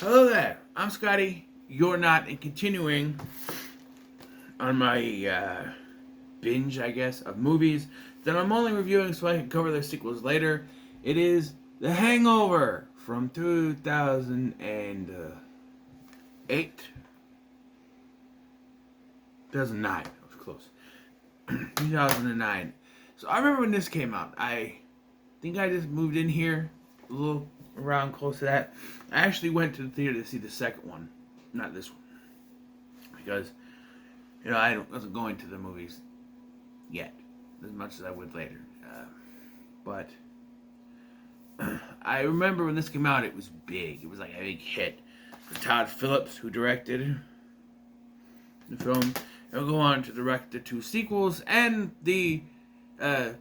Hello there, I'm Scotty. You're not, and continuing on my binge, I guess, of movies that I'm only reviewing so I can cover their sequels later. It is The Hangover from 2008, 2009. I was close. 2009. So I remember when this came out. I think I just moved in here a little around close to that. I actually went to the theater to see the second one, not this one, because I wasn't going to the movies yet as much as I would later. But I remember when this came out, it was big. It was like a big hit for Todd Phillips, who directed the film. And will go on to direct the two sequels and the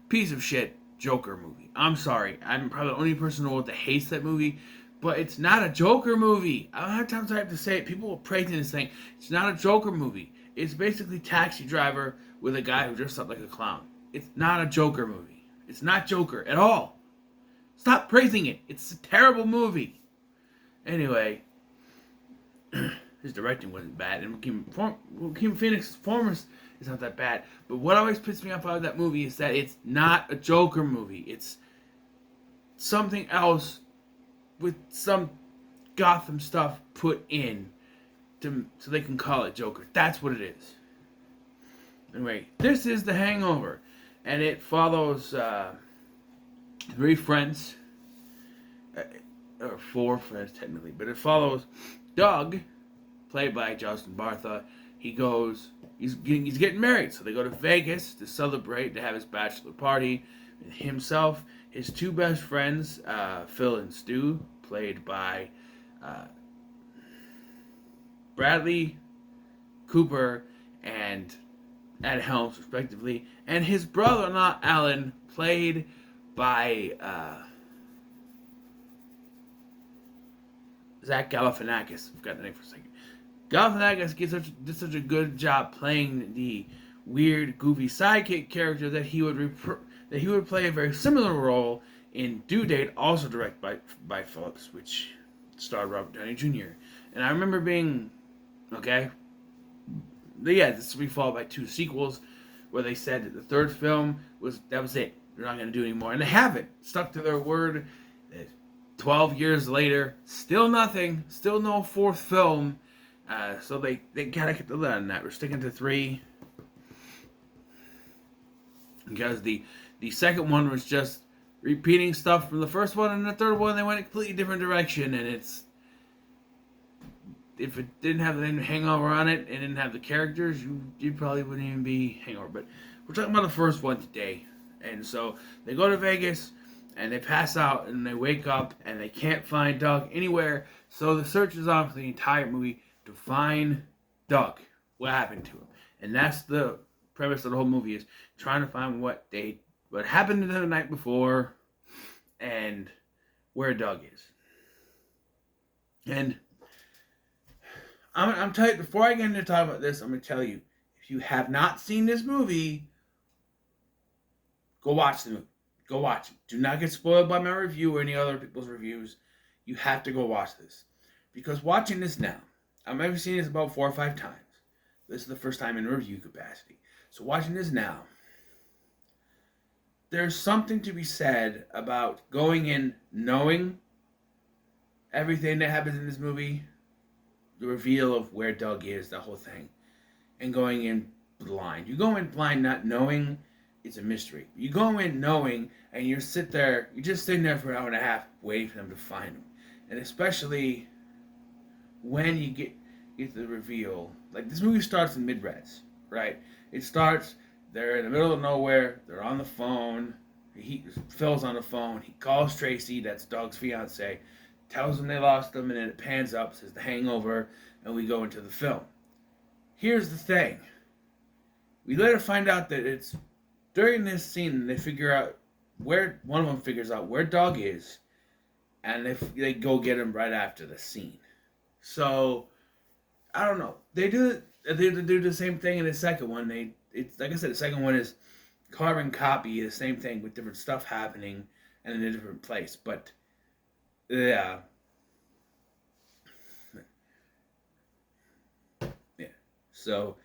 piece of shit Joker movie. I'm sorry, I'm probably the only person in the world that hates that movie, but it's not a Joker movie. I don't have times I have to say it. People will praise this thing. It's not a Joker movie. It's basically Taxi Driver with a guy who dressed up like a clown. It's not a Joker movie. It's not Joker at all. Stop praising it. It's a terrible movie. Anyway, his directing wasn't bad, and Joaquin Phoenix's performance is not that bad. But what always pissed me off about that movie is that it's not a Joker movie. It's something else with some Gotham stuff put in so they can call it Joker. That's what it is. Anyway, this is The Hangover, and it follows three friends, or four friends technically, but it follows Doug, played by Justin Bartha. He's getting married, so they go to Vegas to celebrate, to have his bachelor party. And himself, his two best friends, Phil and Stu, played by Bradley Cooper and Ed Helms, respectively, and his brother-in-law Alan, played by Zach Galifianakis. I forgot the name for a second. Galifianakis did such a good job playing the weird, goofy sidekick character that he would play a very similar role in Due Date, also directed by Phillips, which starred Robert Downey Jr. And I remember being okay. Yeah, this will be followed by two sequels, where they said that the third film was it. They're not going to do anymore, and they haven't stuck to their word. 12 years later, still nothing, still no fourth film. So they gotta keep the lid on that. We're sticking to three because the second one was just repeating stuff from the first one, and the third one they went a completely different direction. And if it didn't have the name Hangover on it and didn't have the characters, you probably wouldn't even be Hangover. But we're talking about the first one today. And so they go to Vegas and they pass out and they wake up and they can't find Doug anywhere. So the search is on for the entire movie to find Doug. What happened to him? And that's the premise of the whole movie, is trying to find what happened the night before and where Doug is. And I'm telling you, before I get into talking about this, I'm going to tell you, if you have not seen this movie, go watch the movie. Go watch it. Do not get spoiled by my review or any other people's reviews. You have to go watch this. Because watching this now, I've maybe seen this about 4 or 5 times. This is the first time in review capacity. So watching this now, there's something to be said about going in knowing everything that happens in this movie, the reveal of where Doug is, the whole thing, and going in blind. You go in blind not knowing, it's a mystery. You go in knowing, and you're just sitting there for an hour and a half waiting for them to find him. And especially when you get to the reveal, like this movie starts in mid-res, right? It starts, they're in the middle of nowhere, they're on the phone, Phil's on the phone, he calls Tracy, that's Doug's fiance, tells them they lost him, and then it pans up, says The Hangover, and we go into the film. Here's the thing. We later find out that it's during this scene they figure out one of them figures out where Doug is, and they go get him right after the scene. So I don't know. They do the same thing in the second one. It's like I said, the second one is carbon copy, the same thing with different stuff happening and in a different place. But yeah, So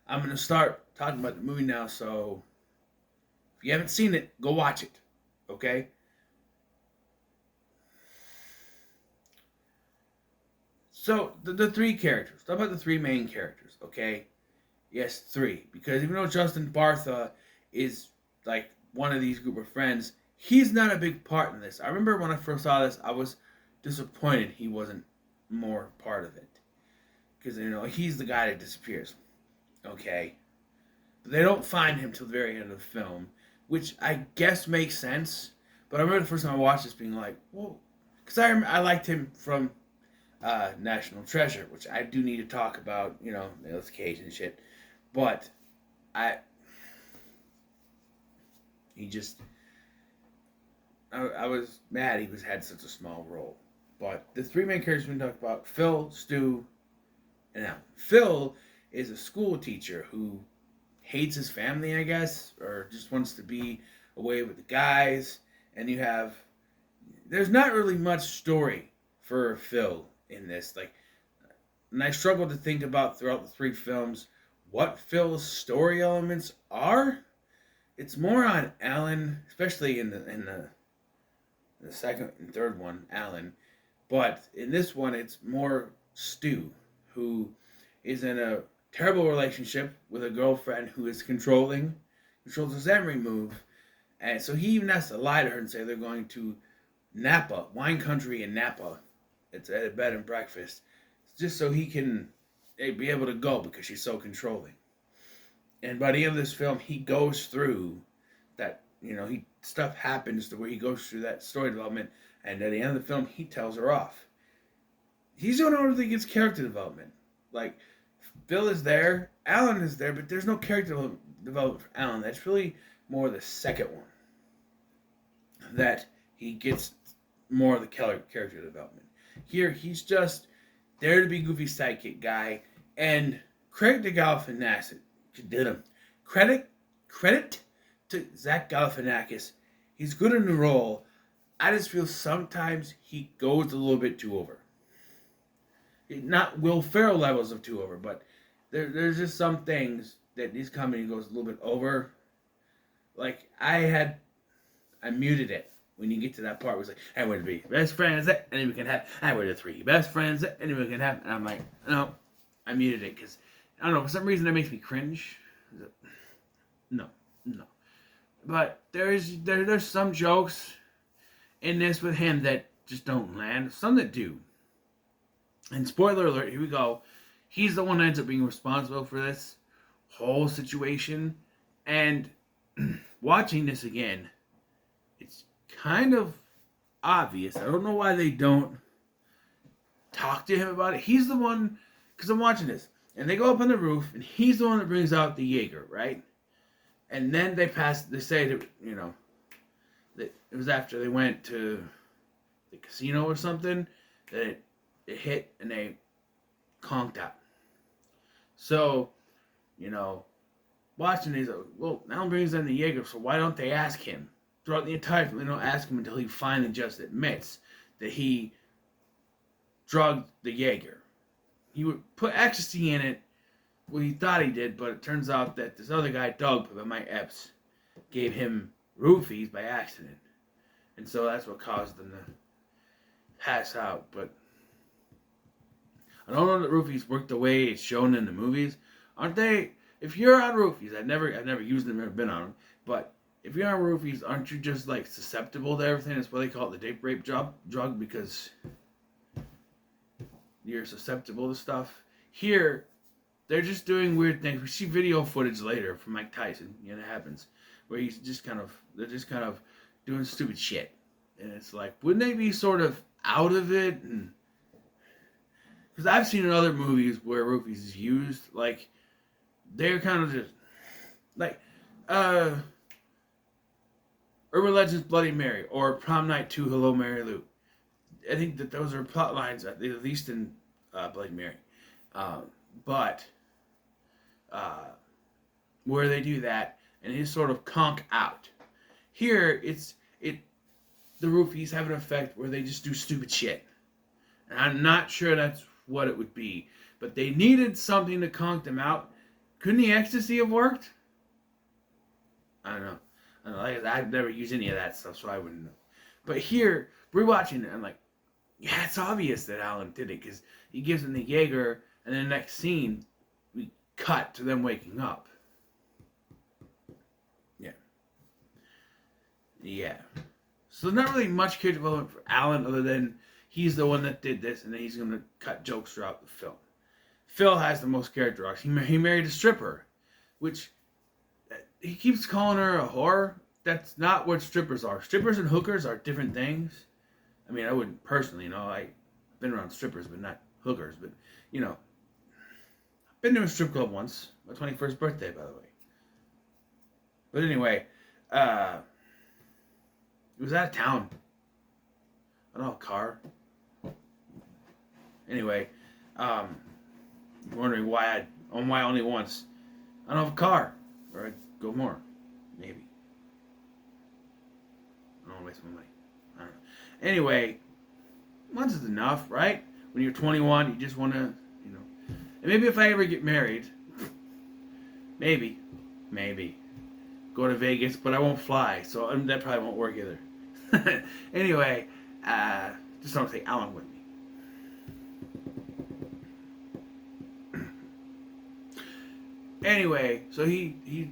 I'm going to start talking about the movie now. So if you haven't seen it, go watch it. Okay? So the three characters. Talk about the three main characters. Okay? Yes, three. Because even though Justin Bartha is like one of these group of friends, he's not a big part in this. I remember when I first saw this, I was disappointed he wasn't more part of it. Because, he's the guy that disappears. Okay? But they don't find him till the very end of the film, which I guess makes sense. But I remember the first time I watched this being like, well, because I liked him from National Treasure, which I do need to talk about, Nicolas Cage and shit. But I was mad he had such a small role. But the three main characters we talk about, Phil, Stu, and Alan. Phil is a school teacher who hates his family, I guess, or just wants to be away with the guys. And there's not really much story for Phil in this. And I struggled to think about throughout the three films what Phil's story elements are. It's more on Alan, especially in the second and third one, Alan. But in this one, it's more Stu, who is in a terrible relationship with a girlfriend who is controls his every move. And so he even has to lie to her and say they're going to Napa, wine country in Napa. It's at a bed and breakfast. Just so he can be able to go because she's so controlling. And by the end of this film, he goes through that, stuff happens to where he goes through that story development. And at the end of the film, he tells her off. He's the only one who gets character development. Like, Phil is there, Alan is there, but there's no character development for Alan. That's really more the second one. That he gets more of the character development. Here, he's just there to be goofy sidekick guy. And credit to Galifianakis. Did him. Credit to Zach Galifianakis. He's good in the role. I just feel sometimes he goes a little bit too over. Not Will Ferrell levels of too over, but there's just some things that this comedy goes a little bit over. Like, I muted it when you get to that part where it's like, I want to be best friends, and then we can have, I want to three best friends, and then we can have, and I'm like, no, I muted it, because, I don't know, for some reason that makes me cringe. No. But there's some jokes in this with him that just don't land, some that do. And spoiler alert, here we go. He's the one that ends up being responsible for this whole situation. And watching this again, it's kind of obvious. I don't know why they don't talk to him about it. He's the one, because I'm watching this, and they go up on the roof, and he's the one that brings out the Jaeger, right? And then they say that, that it was after they went to the casino or something, that it hit and they conked out. So, watching these, well, Alan brings in the Jaeger, so why don't they ask him? Throughout the entire film, they don't ask him until he finally just admits that he drugged the Jaeger. He would put ecstasy in it, well, he thought he did, but it turns out that this other guy, Doug, by Mike Epps, gave him roofies by accident. And so that's what caused them to pass out. But I don't know that roofies work the way it's shown in the movies. Aren't they? If you're on roofies, I've never used them, never been on them. But if you're on roofies, aren't you just like susceptible to everything? That's why they call it the date rape drug, because you're susceptible to stuff. Here, they're just doing weird things. We see video footage later from Mike Tyson. It happens where they're just kind of doing stupid shit, and it's like, wouldn't they be sort of out of it? And because I've seen in other movies where roofies is used, like they're kind of just like Urban Legends Bloody Mary or Prom Night 2 Hello Mary Lou. I think that those are plot lines, at least in Bloody Mary. But where they do that and they sort of conk out. Here, the roofies have an effect where they just do stupid shit. And I'm not sure that's what it would be. but they needed something to conk them out. Couldn't the ecstasy have worked? I don't know. I've never used any of that stuff, so I wouldn't know. But here, we're watching it, I'm like, yeah, it's obvious that Alan did it, because he gives him the Jaeger, and then the next scene, we cut to them waking up. Yeah. Yeah. So there's not really much character development for Alan, other than he's the one that did this, and then he's going to cut jokes throughout the film. Phil has the most character arcs. He married a stripper, which he keeps calling her a whore. That's not what strippers are. Strippers and hookers are different things. I mean, I wouldn't personally, I've been around strippers, but not hookers. But, I've been to a strip club once. My 21st birthday, by the way. But anyway, it was out of town. I don't have a car. Anyway, you're wondering why only once. I don't have a car. Or I'd go more. Maybe. I don't want to waste my money. I don't know. Anyway, once is enough, right? When you're 21, you just want to, And maybe if I ever get married, maybe, go to Vegas, but I won't fly, so that probably won't work either. Anyway, just don't take Alan with me. Anyway, so he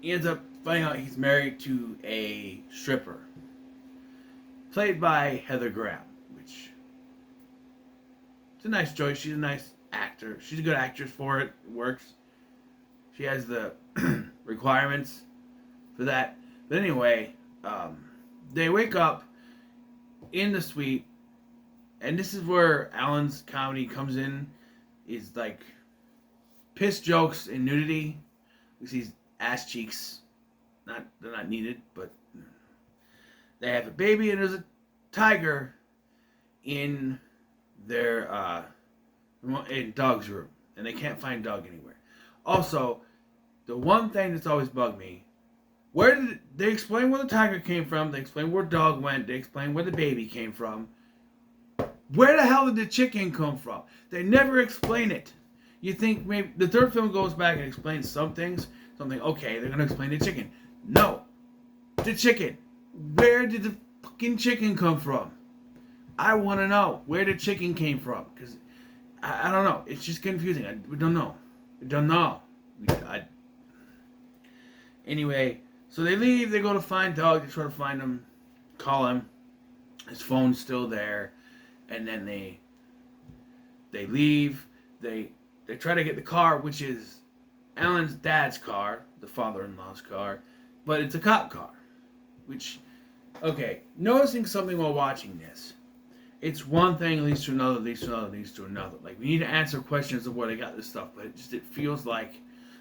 ends up finding out he's married to a stripper, played by Heather Graham, which it's a nice choice. She's a nice actor. She's a good actress for it. It works. She has the requirements for that. But anyway, they wake up in the suite, and this is where Alan's comedy comes in. Is like piss jokes and nudity. We see ass cheeks. They're not needed, but they have a baby, and there's a tiger in their in Dog's room, and they can't find Dog anywhere. Also, the one thing that's always bugged me, they explain where the tiger came from, they explain where Dog went, they explain where the baby came from. Where the hell did the chicken come from? They never explain it. You think maybe the third film goes back and explains some things, something, okay, they're going to explain the chicken. No. The chicken. Where did the fucking chicken come from? I want to know where the chicken came from, because I don't know. It's just confusing. We don't know. Anyway, so they leave. They go to find Doug. They try to find him, call him. His phone's still there, and then they leave. They try to get the car, which is Alan's dad's car, the father-in-law's car, but it's a cop car. Which, okay, noticing something while watching this. It's one thing leads to another, leads to another. Like, we need to answer questions of where they got this stuff, but it feels like...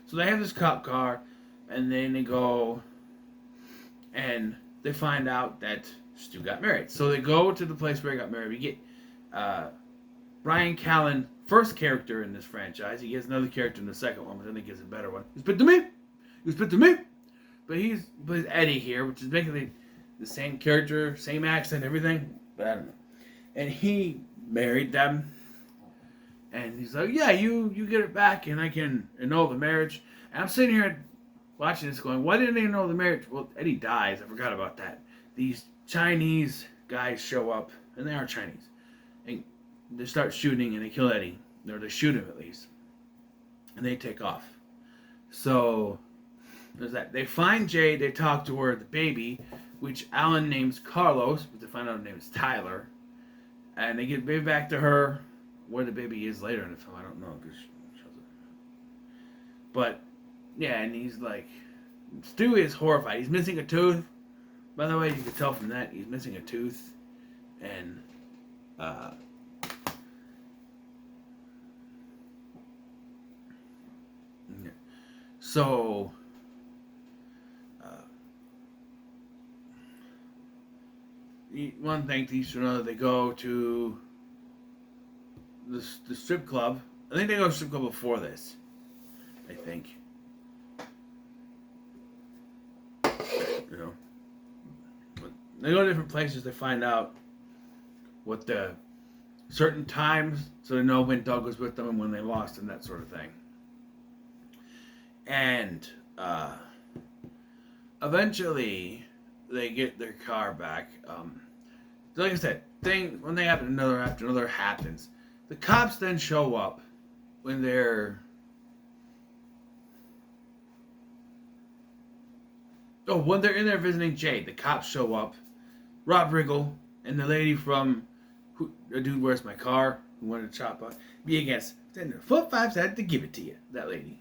So they have this cop car, and then they go, and they find out that Stu got married. So they go to the place where he got married. We get Brian Callen, first character in this franchise. He gets another character in the second one, but then he gets a better one. He was put to me! But he's Eddie here, which is basically the same character, same accent, everything, but I don't know. And he married them. And he's like, yeah, you get it back and I can annul the marriage. And I'm sitting here watching this going, why didn't they annul the marriage? Well, Eddie dies. I forgot about that. These Chinese guys show up, and they are Chinese. And they start shooting and they kill Eddie. Or they shoot him at least. And they take off. So there's that. They find Jade, they talk to her, the baby, which Alan names Carlos, but they find out her name is Tyler. And they get the baby back to her. Where the baby is later in the film, I don't know, because she shows up. But, yeah, and he's like... Stu is horrified. He's missing a tooth. By the way, you can tell from that, he's missing a tooth. And, yeah. So... one thing leads to another. They go to the strip club. I think they go to the strip club before this. I think. You know. But they go to different places. They find out what the certain times so they know when Doug was with them and when they lost and that sort of thing. And eventually they get their car back. Like I said, one thing after another happens. The cops then show up when they're in there visiting Jade. The cops show up. Rob Riggle and the lady from A Dude Where's My Car, who wanted to chop up, be against. Then 4-5 had to give it to you, that lady.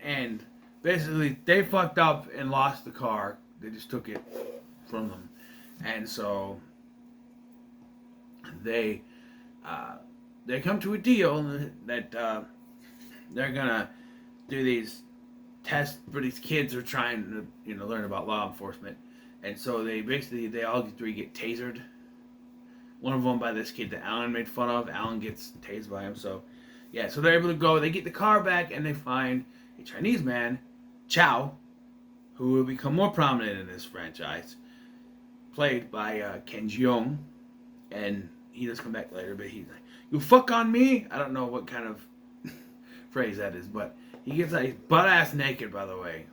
And basically, they fucked up and lost the car. They just took it from them. And so they come to a deal that they're gonna do these tests for these kids who are trying to learn about law enforcement. And so they all three get tasered. One of them by this kid that Alan made fun of. Alan gets tased by him. So yeah, so they're able to go. They get the car back and they find a Chinese man, Chow, who will become more prominent in this franchise, played by Ken Jeong. And he does come back later, but he's like, "You fuck on me?" I don't know what kind of phrase that is, but he gets like butt ass naked, by the way.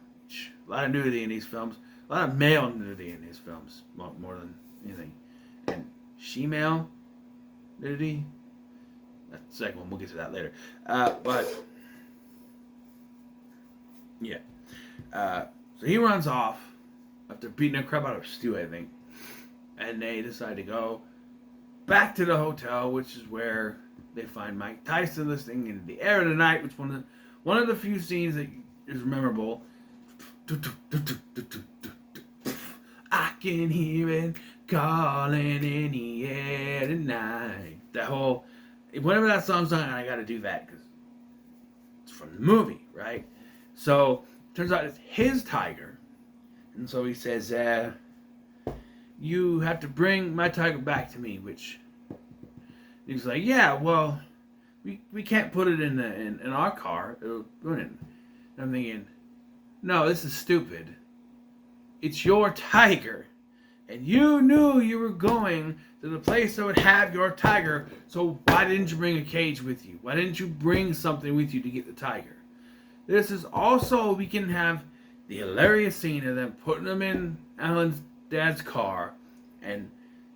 A lot of nudity in these films. A lot of male nudity in these films, more than anything. And she-male nudity? That's the second one. We'll get to that later. But, yeah. So he runs off after beating the crap out of Stu, I think. And they decide to go back to the hotel, which is where they find Mike Tyson listening in the air of the night, which one of the few scenes that is memorable. I can hear it calling in the air tonight. That whole, whenever that song's on, I gotta do that because it's from the movie, right? So turns out it's his tiger, and so he says, "You have to bring my tiger back to me." Which he's like, "Yeah, well, we can't put it in our car. It'll ruin it." And I'm thinking, no, this is stupid. It's your tiger. And you knew you were going to the place that would have your tiger, so why didn't you bring a cage with you? Why didn't you bring something with you to get the tiger? This is also, we can have the hilarious scene of them putting him in Alan's dad's car, and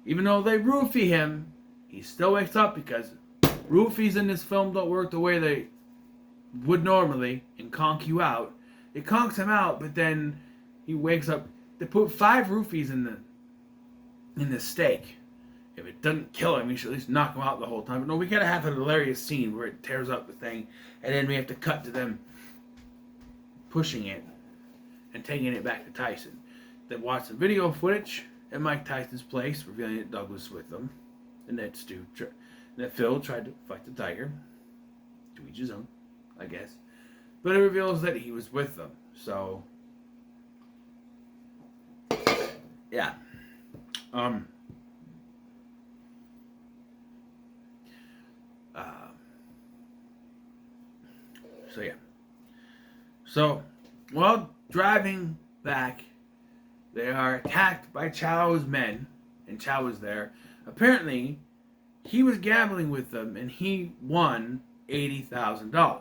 even though they roofie him, he still wakes up because roofies in this film don't work the way they would normally and conk you out. It conks him out, but then he wakes up. They put 5 roofies in the steak. If it doesn't kill him, you should at least knock him out the whole time. But no, we gotta have a hilarious scene where it tears up the thing, and then we have to cut to them pushing it and taking it back to Tyson. They watch some video footage at Mike Tyson's place, revealing that Doug was with them, and that Phil tried to fight the tiger. To each his own, I guess. But it reveals that he was with them. So, yeah. So yeah. So, while driving back, they are attacked by Chow's men, and Chow was there. Apparently, he was gambling with them, and he won $80,000,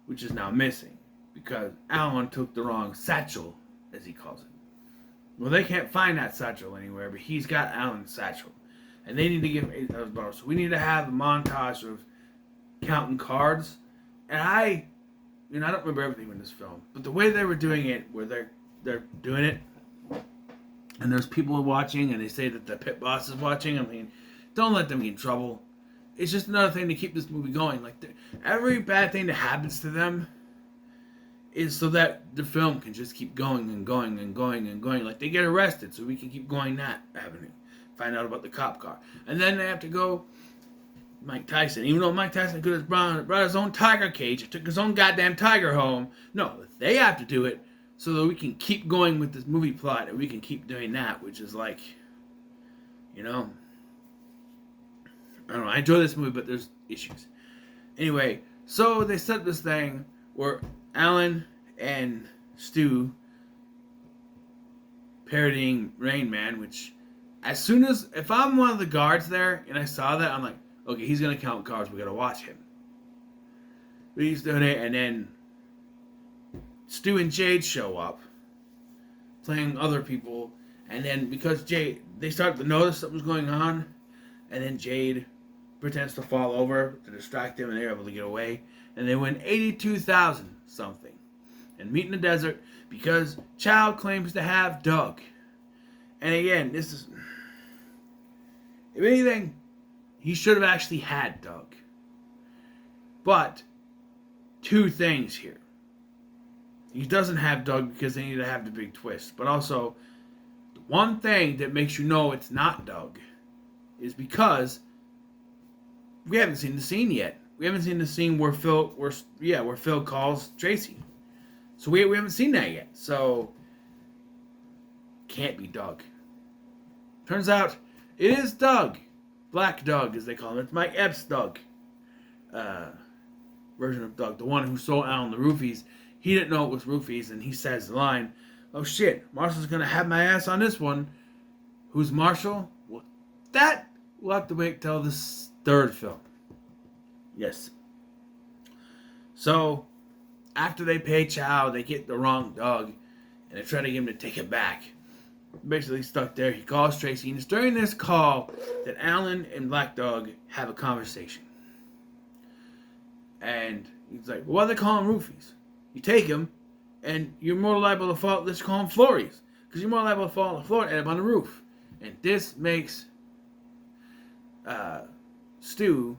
which is now missing because Alan took the wrong satchel, as he calls it. Well, they can't find that satchel anywhere, but he's got Alan's satchel, and they need to give him $8,000. So we need to have a montage of counting cards, and I don't remember everything in this film, but the way they were doing it, where they're doing it, and there's people watching, and they say that the pit boss is watching. I mean, don't let them get in trouble. It's just another thing to keep this movie going. Like, every bad thing that happens to them is so that the film can just keep going and going and going and going. Like, they get arrested, so we can keep going that avenue. Find out about the cop car. And then they have to go Mike Tyson. Even though Mike Tyson could have brought his own tiger cage, took his own goddamn tiger home. No, they have to do it so that we can keep going with this movie plot, and we can keep doing that, which is like, I don't know, I enjoy this movie, but there's issues. Anyway, so they set up this thing where Alan and Stu parodying Rain Man, which as soon as, if I'm one of the guards there and I saw that, I'm like, okay, he's going to count cards. We got to watch him. But he's doing it, and then Stu and Jade show up, playing other people. And then because Jade, they start to notice something's going on, and then Jade pretends to fall over to distract him, and they're able to get away. And they win 82,000 something, and meet in the desert because Chow claims to have Doug. And again, this is, if anything, he should have actually had Doug. But two things here. He doesn't have Doug because they need to have the big twist. But also, the one thing that makes you know it's not Doug is because we haven't seen the scene yet. We haven't seen the scene where Phil calls Tracy. So we haven't seen that yet. So can't be Doug. Turns out it is Doug. Black Doug, as they call him. It's Mike Epps' Doug. Version of Doug. The one who sold Alan the roofies. He didn't know it was roofies, and he says the line, "Oh shit, Marshall's gonna have my ass on this one." Who's Marshall? Well, that we'll have to wait till this third film. Yes. So, after they pay Chow, they get the wrong Doug, and they try to get him to take it back. Basically stuck there. He calls Tracy, and it's during this call that Alan and Black Dog have a conversation. And he's like, well, why do they call them roofies? You take them, and you're more liable to fall. Let's call them flories, because you're more liable to fall on the floor and end up on the roof. And this makes Stu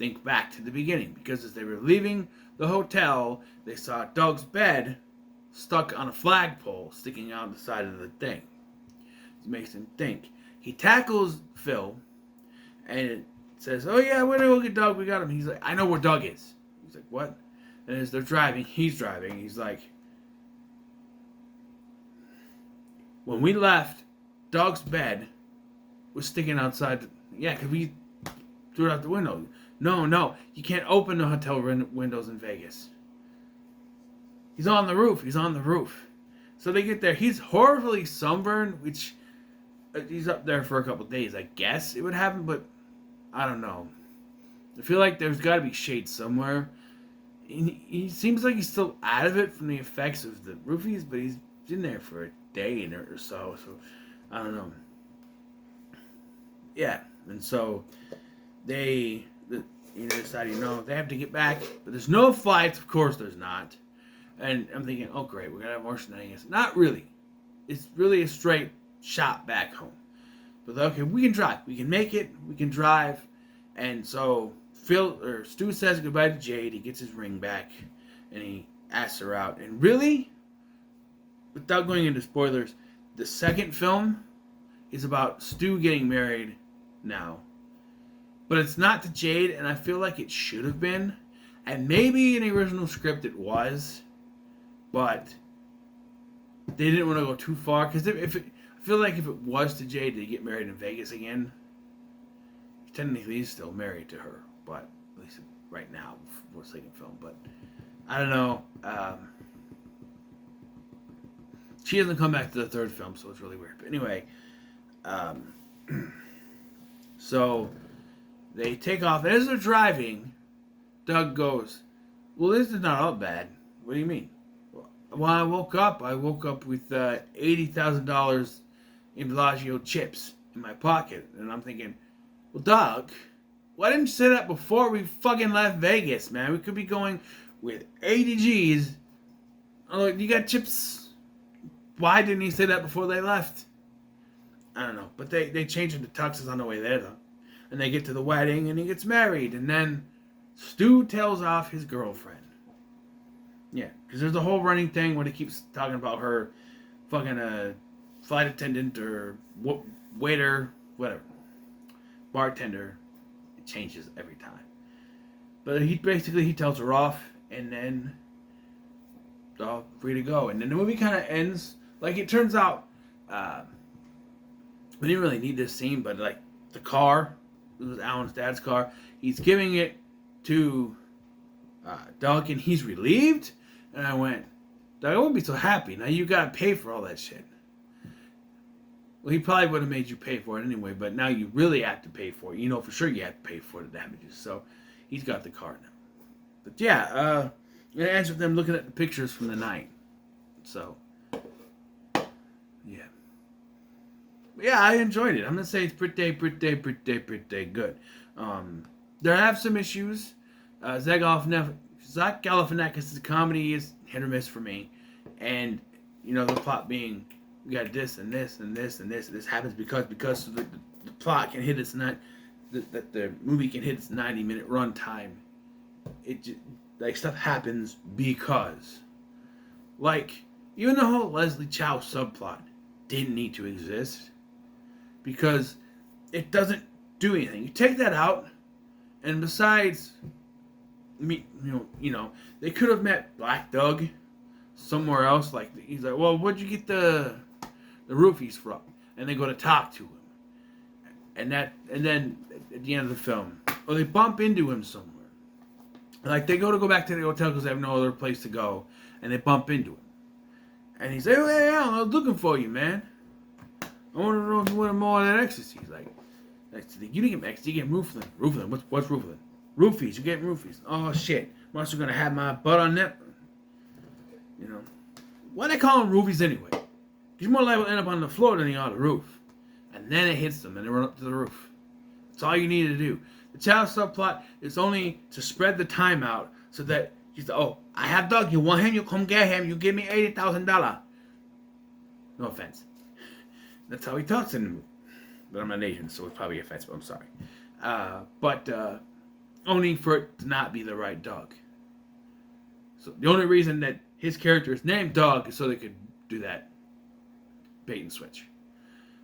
think back to the beginning, because as they were leaving the hotel, they saw Doug's bed stuck on a flagpole sticking out the side of the thing. It makes him think. He tackles Phil, and it says, oh yeah, we're gonna go get Doug, we got him. He's like, I know where Doug is. He's like, what? And as they're driving, he's like, when we left, Doug's bed was sticking outside. Yeah, because we threw it out the window. No, you can't open the hotel windows in Vegas. He's on the roof. So they get there. He's horribly sunburned, which he's up there for a couple days. I guess it would happen, but I don't know. I feel like there's got to be shade somewhere. He seems like he's still out of it from the effects of the roofies, but he's been there for a day or so. So I don't know. Yeah, and so they decide, they have to get back, but there's no flights. Of course, there's not. And I'm thinking, oh great, we're gonna have more shenanigans. Not really. It's really a straight shot back home. But okay, we can drive. We can make it. We can drive. And so Stu says goodbye to Jade. He gets his ring back, and he asks her out. And really, without going into spoilers, the second film is about Stu getting married now. But it's not to Jade, and I feel like it should have been. And maybe in the original script it was, but they didn't want to go too far. Because I feel like if it was to Jade to get married in Vegas again, technically he's still married to her. But at least right now, for the second film. But I don't know. She doesn't come back to the third film, so it's really weird. But anyway, so they take off. And as they're driving, Doug goes, well, this is not all bad. What do you mean? Well, I woke up with $80,000 in Bellagio chips in my pocket. And I'm thinking, well, Doug, why didn't you say that before we fucking left Vegas, man? We could be going with 80 G's. Oh, you got chips? Why didn't he say that before they left? I don't know. But they change into tuxes on the way there, though. And they get to the wedding, and he gets married. And then Stu tells off his girlfriend. Yeah, because there's a whole running thing where he keeps talking about her fucking flight attendant or waiter, whatever. Bartender. It changes every time. But he tells her off, and then they're all free to go. And then the movie kind of ends. Like, it turns out, we didn't really need this scene, but like the car, it was Alan's dad's car. He's giving it to Doug, and he's relieved. And I went, Doug, I wouldn't be so happy. Now you gotta pay for all that shit. Well, he probably would have made you pay for it anyway, but now you really have to pay for it. You know for sure you have to pay for the damages. So he's got the car now. But yeah, it ends with them looking at the pictures from the night. So yeah. But yeah, I enjoyed it. I'm gonna say it's pretty good. There have some issues. Zach Galifianakis' comedy is hit or miss for me, and you know the plot being we got this and this and this and this. And this happens because the plot can hit its that the movie can hit its 90-minute runtime. It just, like stuff happens because like even the whole Leslie Chow subplot didn't need to exist because it doesn't do anything. You take that out, and besides, you know, they could have met Black Doug somewhere else. Like he's like, well, where'd you get the roofies from? And they go to talk to him, and then at the end of the film, or they bump into him somewhere. Like they go back to the hotel because they have no other place to go, and they bump into him, and he's like, oh, hey, Alan, I was looking for you, man. I want to know if you wanted more of that ecstasy. He's like, you didn't get ecstasy, you get roofing. Roofing, what's roofing? Roofies, you get roofies. Oh shit, I'm also gonna have my butt on that. You know, why they call them roofies anyway? He's more likely to end up on the floor than he on the roof, and then it hits them and they run up to the roof. That's all you need to do. The child subplot is only to spread the time out so that she's like, oh, I have Doug. You want him? You come get him. You give me $80,000. No offense. That's how he talks in the movie. But I'm not Asian, so it's probably offensive. I'm sorry. But only for it to not be the right Doug. So the only reason that his character is named Doug is so they could do that bait and switch.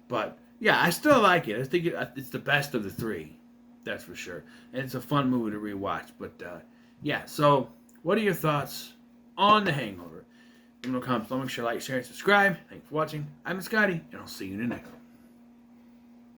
But yeah, I still like it. I think it's the best of the three. That's for sure. And it's a fun movie to rewatch. But yeah, so what are your thoughts on The Hangover? Leave no comments below. Make sure to like, share, and subscribe. Thanks for watching. I'm Scotty, and I'll see you in the next one.